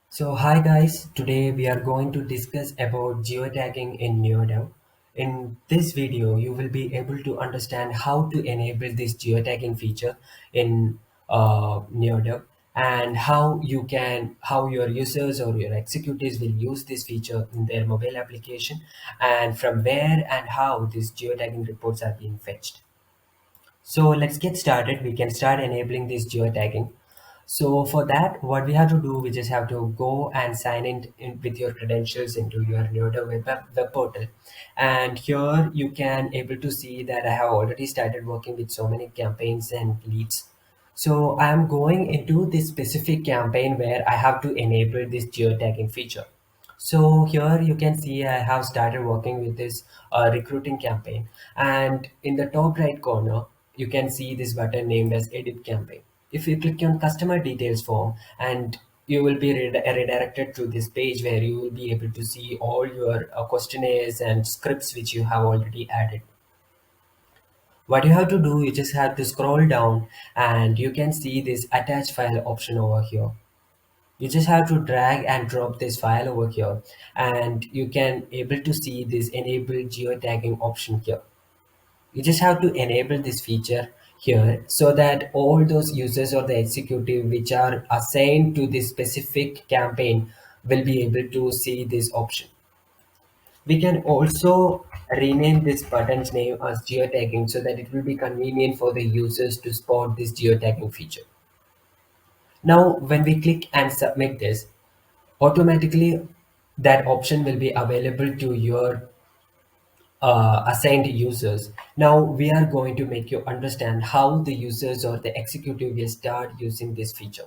So hi guys, today we are going to discuss about geotagging in NeoDove. In this video, you will be able to understand how to enable this geotagging feature in NeoDove and how your users or your executives will use this feature in their mobile application, and from where and how these geotagging reports are being fetched. So let's get started. We can start enabling this geotagging. So for that, what we have to do, we just have to go and sign in with your credentials into your NeoDove web portal. And here you can able to see that I have already started working with so many campaigns and leads. So I'm going into this specific campaign where I have to enable this geotagging feature. So here you can see I have started working with this recruiting campaign, and in the top right corner you can see this button named as edit campaign. If you click on customer details form, and you will be redirected to this page where you will be able to see all your questionnaires and scripts which you have already added. What you have to do, you just have to scroll down and you can see this attach file option over here. You just have to drag and drop this file over here, and you can able to see this enable geotagging option here. You just have to enable this feature here so that all those users or the executive which are assigned to this specific campaign will be able to see this option. We can also rename this button's name as geotagging so that it will be convenient for the users to spot this geotagging feature. Now when we click and submit this, automatically that option will be available to your assigned users. Now we are going to make you understand how the users or the executive will start using this feature.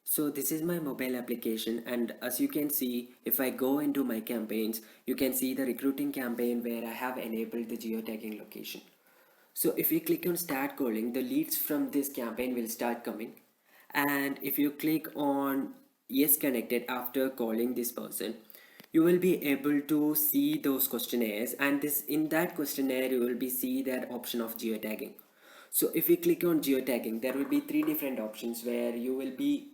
So this is my mobile application, and as you can see, if I go into my campaigns, you can see the recruiting campaign where I have enabled the geotagging location. So if you click on start calling, the leads from this campaign will start coming. And if you click on yes connected after calling this person, you will be able to see those questionnaires, and this in that questionnaire you will be see that option of geotagging. So if you click on geotagging, there will be three different options where you will be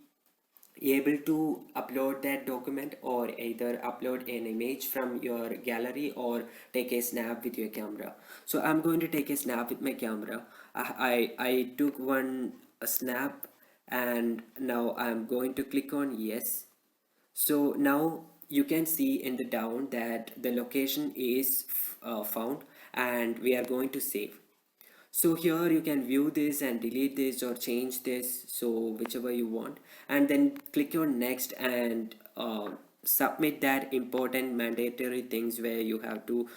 able to upload that document, or either upload an image from your gallery or take a snap with your camera. So I'm going to take a snap with my camera. I took one a snap, and now I'm going to click on yes. So now you can see in the down that the location is found, and we are going to save. So here you can view this and delete this or change this, so whichever you want, and then click on next and submit that important mandatory things where you have to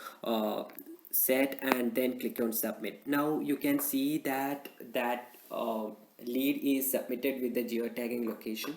set, and then click on submit. Now you can see that lead is submitted with the geotagging location.